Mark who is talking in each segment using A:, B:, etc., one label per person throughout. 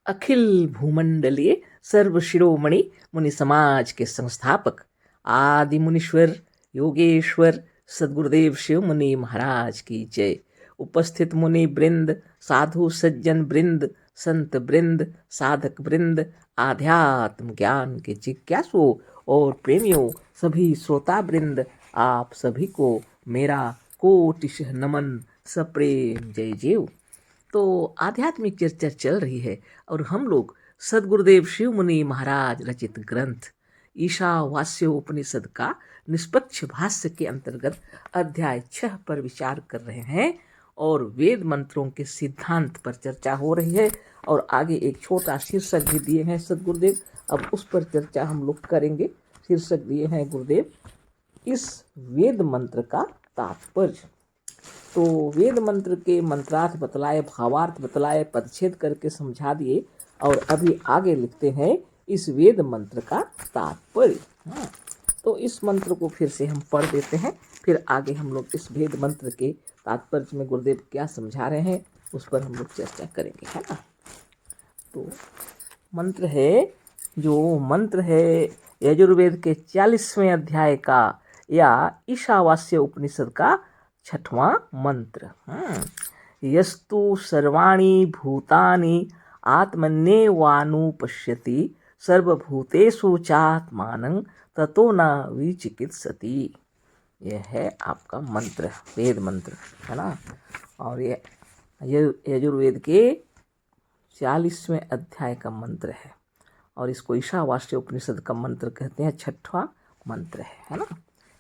A: अखिल भूमंडलीय सर्वशिरोमणि मुनि समाज के संस्थापक आदि मुनीश्वर योगेश्वर सद्गुरुदेव शिव मुनि महाराज की जय। उपस्थित मुनि वृंद, साधु सज्जन वृंद, संत वृंद, साधक वृंद, आध्यात्म ज्ञान के जिज्ञासुओं और प्रेमियों, सभी श्रोता वृंद, आप सभी को मेरा कोटिशः नमन, सप्रेम जय जय। तो आध्यात्मिक चर्चा चल रही है और हम लोग सद्गुरुदेव शिव मुनि महाराज रचित ग्रंथ ईशावास्योपनिषद का निष्पक्ष भाष्य के अंतर्गत अध्याय 6 पर विचार कर रहे हैं और वेद मंत्रों के सिद्धांत पर चर्चा हो रही है और आगे एक छोटा शीर्षक भी दिए हैं सद्गुरुदेव। अब उस पर चर्चा हम लोग करेंगे। शीर्षक दिए हैं गुरुदेव, इस वेद मंत्र का तात्पर्य। तो वेद मंत्र के मंत्रार्थ बतलाए, भावार्थ बतलाए, पदच्छेद करके समझा दिए और अभी आगे लिखते हैं इस वेद मंत्र का तात्पर्य। तो इस मंत्र को फिर से हम पढ़ देते हैं, फिर आगे हम लोग इस वेद मंत्र के तात्पर्य में गुरुदेव क्या समझा रहे हैं उस पर हम लोग चर्चा करेंगे, है ना। तो मंत्र है यजुर्वेद के 40वें अध्याय का या ईशावास्य उपनिषद का 6वां मंत्र। यस्तु सर्वाणि भूतानि आत्मन्येवानुपश्यति सर्वभूतेषु चात्मानं ततो न विचिकित्सति। यह है आपका मंत्र, वेद मंत्र, है ना। और ये यजुर्वेद के 40वें अध्याय का मंत्र है और इसको ईशावास्य उपनिषद का मंत्र कहते हैं, 6वां मंत्र है ना।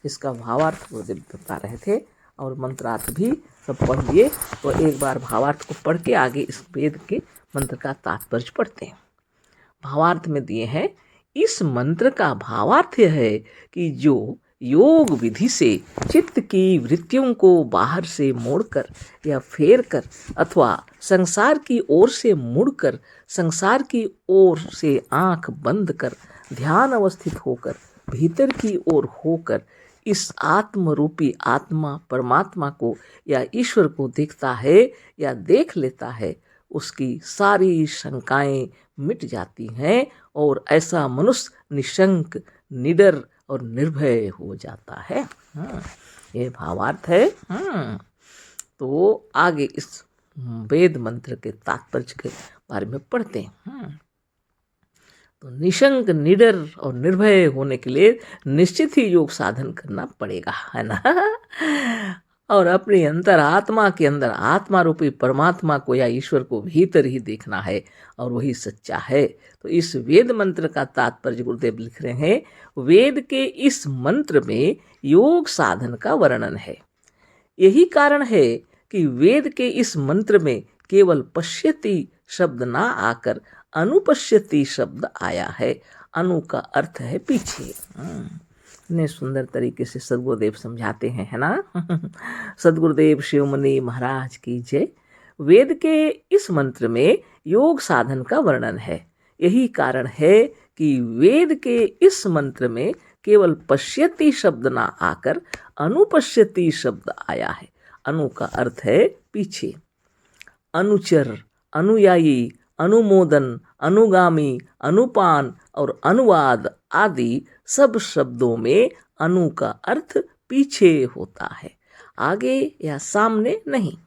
A: इसका भावार्थ गुरुदेव बता रहे थे और मंत्रार्थ भी सब पढ़ लिए। तो एक बार भावार्थ को पढ़ के आगे इस वेद के मंत्र का तात्पर्य पढ़ते हैं। भावार्थ में दिए हैं, इस मंत्र का भावार्थ यह है कि जो योग विधि से चित्त की वृत्तियों को बाहर से मोड़कर या फेर कर अथवा संसार की ओर से मुड़कर संसार की ओर से आंख बंद कर ध्यान अवस्थित होकर भीतर की ओर होकर इस आत्म रूपी आत्मा परमात्मा को या ईश्वर को देखता है या देख लेता है, उसकी सारी शंकाएं मिट जाती हैं और ऐसा मनुष्य निशंक, निडर और निर्भय हो जाता है। ये भावार्थ है। तो आगे इस वेद मंत्र के तात्पर्य के बारे में पढ़ते हैं। तो निशंक, निडर और निर्भय होने के लिए निश्चित ही योग साधन करना पड़ेगा, है ना। और अपनी अंतर आत्मा के अंदर आत्मा रूपी परमात्मा को या ईश्वर को भीतर ही देखना है और वही सच्चा है। तो इस वेद मंत्र का तात्पर्य गुरुदेव लिख रहे हैं, वेद के इस मंत्र में योग साधन का वर्णन है। यही कारण है कि वेद के इस मंत्र में केवल पश्यति शब्द ना आकर अनुपश्यति शब्द आया है। अनु का अर्थ है पीछे। इतने सुंदर तरीके से सद्गुरुदेव समझाते हैं, है ना। सद्गुरुदेव शिव मुनि महाराज की जय। वेद के इस मंत्र में योग साधन का वर्णन है। यही कारण है कि वेद के इस मंत्र में केवल पश्यति शब्द ना आकर अनुपश्यति शब्द आया है। अनु का अर्थ है पीछे। अनुचर, अनुयायी, अनुमोदन, अनुगामी, अनुपान और अनुवाद आदि सब शब्दों में अनु का अर्थ पीछे होता है, आगे या सामने नहीं।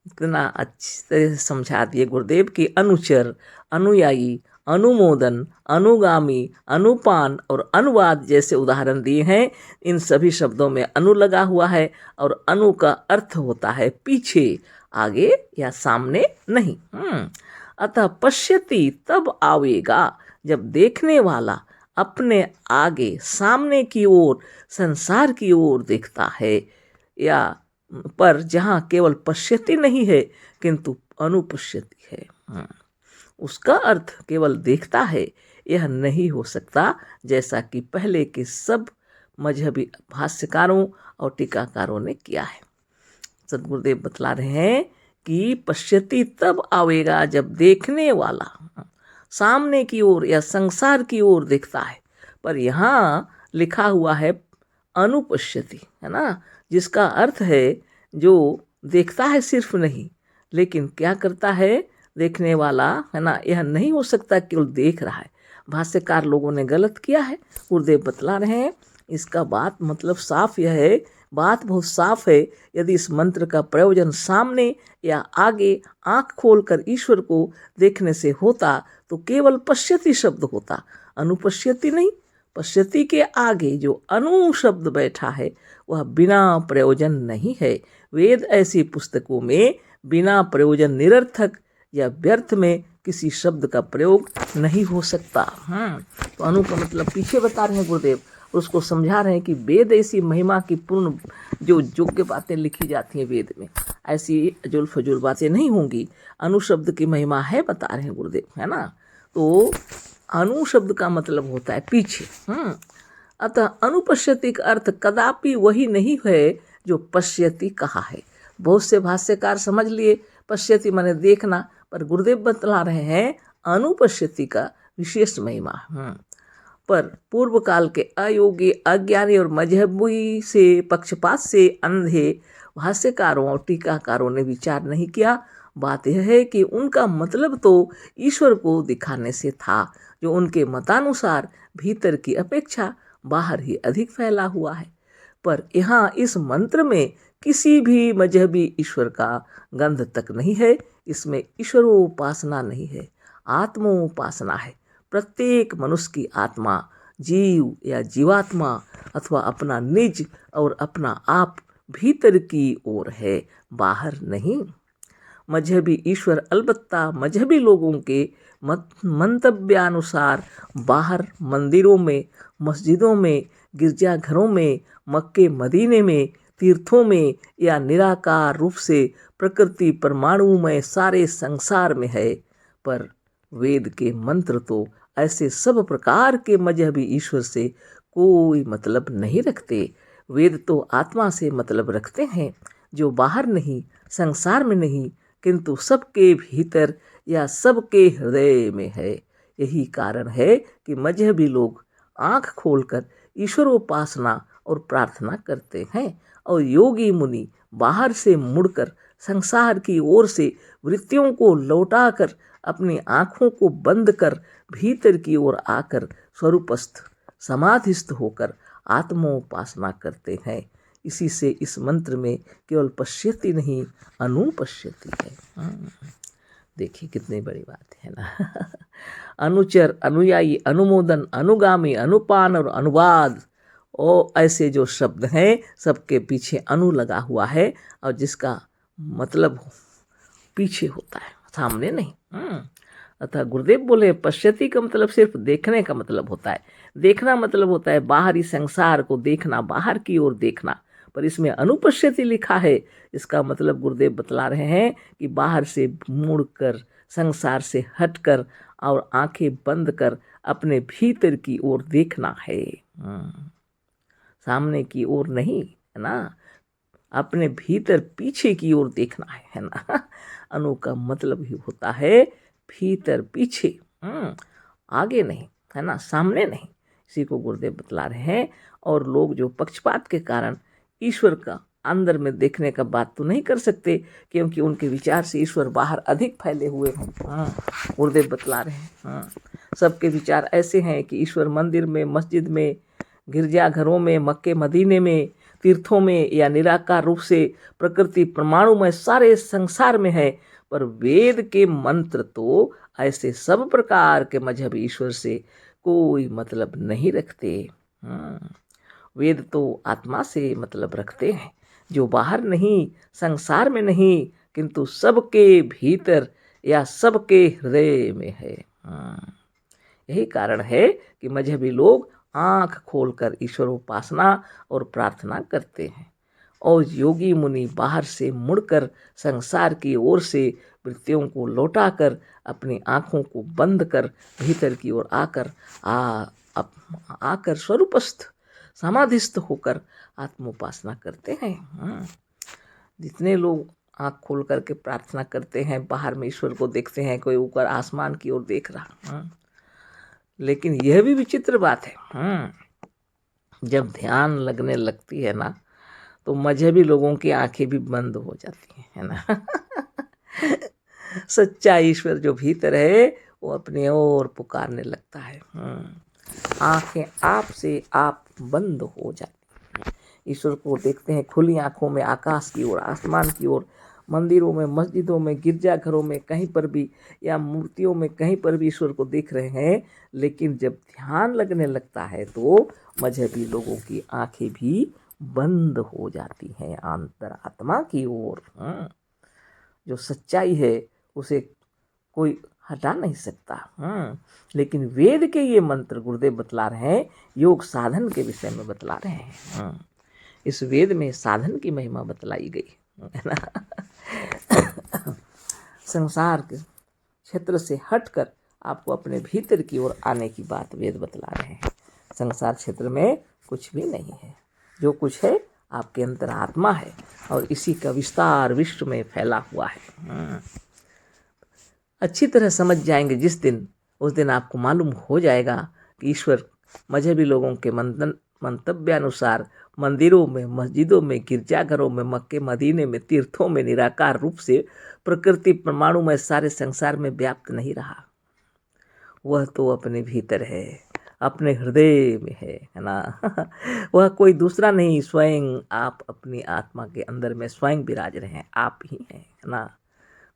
A: इतना अच्छी तरह से समझा दिए गुरुदेव कि अनुचर, अनुयायी, अनुमोदन, अनुगामी, अनुपान और अनुवाद जैसे उदाहरण दिए हैं। इन सभी शब्दों में अनु लगा हुआ है और अनु का अर्थ होता है पीछे, आगे या सामने नहीं। अतः पश्यति तब आवेगा जब देखने वाला अपने आगे सामने की ओर संसार की ओर देखता है, या पर जहाँ केवल पश्यति नहीं है किंतु अनुपश्यति है। उसका अर्थ केवल देखता है यह नहीं हो सकता, जैसा कि पहले के सब मजहबी भाष्यकारों और टीकाकारों ने किया है। सद्गुरुदेव बतला रहे हैं कि पश्यति तब आवेगा जब देखने वाला सामने की ओर या संसार की ओर देखता है, पर यहाँ लिखा हुआ है अनुपश्यति, है ना, जिसका अर्थ है जो देखता है सिर्फ नहीं, लेकिन क्या करता है, देखने वाला, है ना, यह नहीं हो सकता केवल देख रहा है। भाष्यकार लोगों ने गलत किया है, गुरुदेव बतला रहे हैं। इसका बात मतलब साफ यह है, बात बहुत साफ है। यदि इस मंत्र का प्रयोजन सामने या आगे आंख खोलकर ईश्वर को देखने से होता तो केवल पश्यति शब्द होता, अनुपश्यति नहीं। पश्यति के आगे जो अनु शब्द बैठा है वह बिना प्रयोजन नहीं है। वेद ऐसी पुस्तकों में बिना प्रयोजन, निरर्थक या व्यर्थ में किसी शब्द का प्रयोग नहीं हो सकता। तो अनु का मतलब पीछे बता रहे हैं गुरुदेव, उसको समझा रहे हैं कि वेद ऐसी महिमा की पूर्ण जो योग्य बातें लिखी जाती हैं वेद में, ऐसी जुल फजूल बातें नहीं होंगी। अनु शब्द की महिमा है, बता रहे हैं गुरुदेव, है ना। तो अनु शब्द का मतलब होता है पीछे। अतः अनुपश्यति का अर्थ कदापि वही नहीं है जो पश्यति कहा है। बहुत से भाष्यकार समझ लिए पश्यति माने देखना, पर गुरुदेव बतला रहे हैं अनुपश्यति का विशेष महिमा। पर पूर्व काल के अयोगी, अज्ञानी और मजहबी से पक्षपात से अंधे भाष्यकारों और टीकाकारों ने विचार नहीं किया। बात यह है कि उनका मतलब तो ईश्वर को दिखाने से था, जो उनके मतानुसार भीतर की अपेक्षा बाहर ही अधिक फैला हुआ है। पर यहाँ इस मंत्र में किसी भी मजहबी ईश्वर का गंध तक नहीं है। इसमें ईश्वरोपासना नहीं है, आत्मोपासना है। प्रत्येक मनुष्य की आत्मा, जीव या जीवात्मा अथवा अपना निज और अपना आप भीतर की ओर है, बाहर नहीं। मजहबी ईश्वर अलबत्ता मजहबी लोगों के मंतव्यानुसार बाहर मंदिरों में, मस्जिदों में, गिरजाघरों में, मक्के मदीने में, तीर्थों में या निराकार रूप से प्रकृति परमाणु में सारे संसार में है। पर वेद के मंत्र तो ऐसे सब प्रकार के मजहबी ईश्वर से कोई मतलब नहीं रखते। वेद तो आत्मा से मतलब रखते हैं, जो बाहर नहीं, संसार में नहीं, किंतु सबके भीतर या सबके हृदय में है। यही कारण है कि मजहबी लोग आंख खोलकर ईश्वरोपासना और प्रार्थना करते हैं, और योगी मुनि बाहर से मुड़कर संसार की ओर से वृत्तियों को लौटाकर अपनी आँखों को बंद कर भीतर की ओर आकर स्वरूपस्थ समाधिस्थ होकर आत्मोपासना करते हैं। इसी से इस मंत्र में केवल पश्यति नहीं, अनुपश्यति है। देखिए कितनी बड़ी बात है ना। अनुचर, अनुयायी, अनुमोदन, अनुगामी, अनुपान और अनुवाद, और ऐसे जो शब्द हैं सबके पीछे अनु लगा हुआ है, और जिसका मतलब पीछे होता है, सामने नहीं। अतः गुरुदेव बोले पश्यति का मतलब सिर्फ देखने का मतलब होता है। देखना मतलब होता है बाहरी संसार को देखना, बाहर की ओर देखना। पर इसमें अनुपश्यति लिखा है, इसका मतलब गुरुदेव बतला रहे हैं कि बाहर से मुड़कर, संसार से हटकर और आंखें बंद कर अपने भीतर की ओर देखना है, सामने की ओर नहीं, है ना। अपने भीतर पीछे की ओर देखना है ना। अनु का मतलब ही होता है भीतर पीछे, आगे नहीं, है ना, सामने नहीं। इसी को गुरुदेव बतला रहे हैं। और लोग जो पक्षपात के कारण ईश्वर का अंदर में देखने का बात तो नहीं कर सकते, क्योंकि उनके विचार से ईश्वर बाहर अधिक फैले हुए हैं। गुरुदेव बतला रहे हैं सबके विचार ऐसे हैं कि ईश्वर मंदिर में, मस्जिद में, गिरजाघरों में, मक्के मदीने में, तीर्थों में या निराकार रूप से प्रकृति परमाणु में सारे संसार में है। पर वेद के मंत्र तो ऐसे सब प्रकार के मजहब ईश्वर से कोई मतलब नहीं रखते। वेद तो आत्मा से मतलब रखते हैं, जो बाहर नहीं, संसार में नहीं, किंतु सबके भीतर या सबके हृदय में है। यही कारण है कि मजहबी लोग आँख खोलकर ईश्वरोपासना और प्रार्थना करते हैं, और योगी मुनि बाहर से मुड़कर संसार की ओर से वृत्तियों को लौटाकर अपनी आँखों को बंद कर भीतर की ओर आकर स्वरूपस्थ समाधिस्थ होकर आत्मोपासना करते हैं। जितने लोग आँख खोल करके प्रार्थना करते हैं, बाहर में ईश्वर को देखते हैं, कोई ऊपर आसमान की ओर देख रहा। लेकिन यह भी विचित्र बात है, जब ध्यान लगने लगती है ना, तो मजहबी लोगों की आंखें भी बंद हो जाती हैं, है ना। सच्चा ईश्वर जो भीतर है वो अपने ओर पुकारने लगता है। आंखें आप से आप बंद हो जाती। ईश्वर को देखते हैं खुली आंखों में, आकाश की ओर, आसमान की ओर, मंदिरों में, मस्जिदों में, गिरजाघरों में, कहीं पर भी, या मूर्तियों में, कहीं पर भी ईश्वर को देख रहे हैं। लेकिन जब ध्यान लगने लगता है तो मजहबी लोगों की आंखें भी बंद हो जाती हैं अंतरात्मा की ओर। जो सच्चाई है उसे कोई हटा नहीं सकता। लेकिन वेद के ये मंत्र गुरुदेव बतला रहे हैं, योग साधन के विषय में बतला रहे हैं। इस वेद में साधन की महिमा बतलाई गई है ना। संसार के क्षेत्र से हटकर आपको अपने भीतर की ओर आने की बात वेद बतला रहे हैं। संसार क्षेत्र में कुछ भी नहीं है, जो कुछ है आपके अंतर आत्मा है, और इसी का विस्तार विश्व में फैला हुआ है। अच्छी तरह समझ जाएंगे जिस दिन, उस दिन आपको मालूम हो जाएगा कि ईश्वर मजहबी लोगों के मंतव्यानुसार मंदिरों में, मस्जिदों में, गिरजाघरों में, मक्के मदीने में, तीर्थों में निराकार रूप से प्रकृति परमाणु में सारे संसार में व्याप्त नहीं रहा। वह तो अपने भीतर है, अपने हृदय में है ना। वह कोई दूसरा नहीं, स्वयं आप अपनी आत्मा के अंदर में स्वयं विराज रहे हैं, आप ही हैं ना।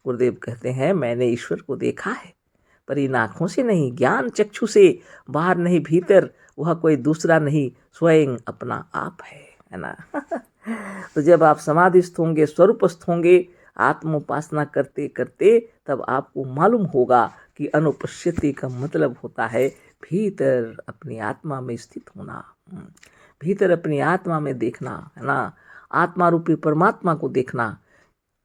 A: गुरुदेव कहते हैं मैंने ईश्वर को देखा है, पर इन आँखों से नहीं, ज्ञान चक्षु से, बाहर नहीं भीतर, वह कोई दूसरा नहीं, स्वयं अपना आप है ना। तो जब आप समाधिस्थ होंगे, स्वरूपस्थ होंगे, आत्मोपासना करते करते, तब आपको मालूम होगा कि अनुपश्यति का मतलब होता है भीतर अपनी आत्मा में स्थित होना, भीतर अपनी आत्मा में देखना है ना। आत्मा रूपी परमात्मा को देखना।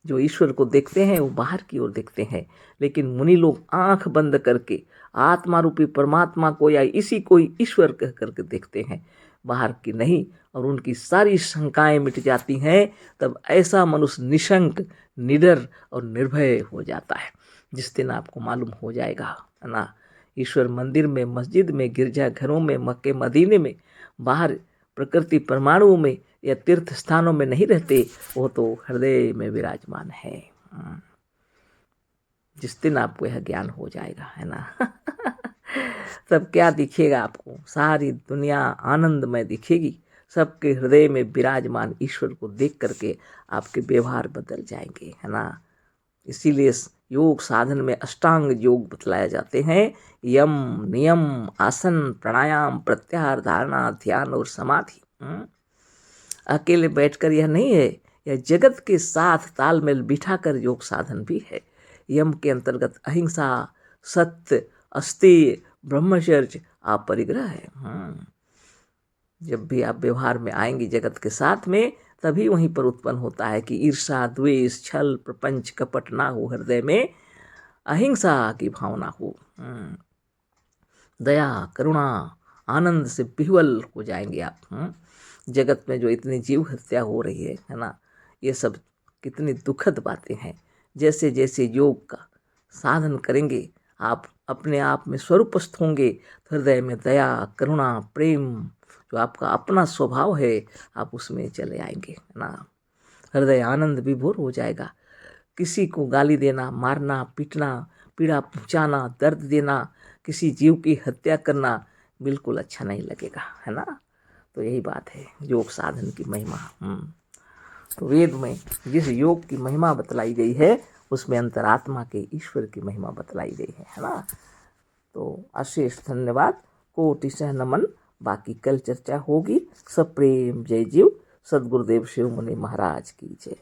A: जो ईश्वर को देखते हैं वो बाहर की ओर देखते हैं, लेकिन मुनि लोग आंख बंद करके आत्मा रूपी परमात्मा को या इसी को ही ईश्वर कह करके देखते हैं, बाहर की नहीं, और उनकी सारी शंकाएं मिट जाती हैं। तब ऐसा मनुष्य निशंक, निडर और निर्भय हो जाता है। जिस दिन आपको मालूम हो जाएगा है ना, ईश्वर मंदिर में, मस्जिद में, गिरजाघरों में, मक्के मदीने में, बाहर प्रकृति परमाणुओं में या तीर्थ स्थानों में नहीं रहते, वो तो हृदय में विराजमान है। जिस दिन आपको यह ज्ञान हो जाएगा है ना, तब क्या दिखेगा आपको, सारी दुनिया आनंदमय दिखेगी। सबके हृदय में विराजमान ईश्वर को देख करके आपके व्यवहार बदल जाएंगे है ना। इसीलिए योग साधन में अष्टांग योग बतलाए जाते हैं। यम, नियम, आसन, प्राणायाम, प्रत्याहार, धारणा, ध्यान और समाधि। अकेले बैठकर यह नहीं है, यह जगत के साथ तालमेल बिठाकर योग साधन भी है। यम के अंतर्गत अहिंसा, सत्य, अस्तेय, ब्रह्मचर्य, अपरिग्रह है। जब भी आप व्यवहार में आएंगे जगत के साथ में, तभी वहीं पर उत्पन्न होता है कि ईर्षा, द्वेष, छल, प्रपंच, कपट ना हो, हृदय में अहिंसा की भावना हो, दया, करुणा, आनंद से विह्वल हो जाएंगे आप। जगत में जो इतनी जीव हत्या हो रही है ना, ये सब कितनी दुखद बातें हैं। जैसे जैसे योग का साधन करेंगे, आप अपने आप में स्वरूपस्थ होंगे, हृदय में दया, करुणा, प्रेम, जो आपका अपना स्वभाव है, आप उसमें चले आएंगे है ना। हृदय आनंद विभोर हो जाएगा। किसी को गाली देना, मारना, पीटना, पीड़ा पहुंचाना, दर्द देना, किसी जीव की हत्या करना बिल्कुल अच्छा नहीं लगेगा है ना। तो यही बात है योग साधन की महिमा। तो वेद में जिस योग की महिमा बतलाई गई है, उसमें अंतरात्मा के ईश्वर की महिमा बतलाई गई है ना। तो अशेष धन्यवाद, कोटिशः नमन। बाकी कल चर्चा होगी। सब प्रेम, जय जीव। सद्गुरुदेव शिव मुनि महाराज की जय।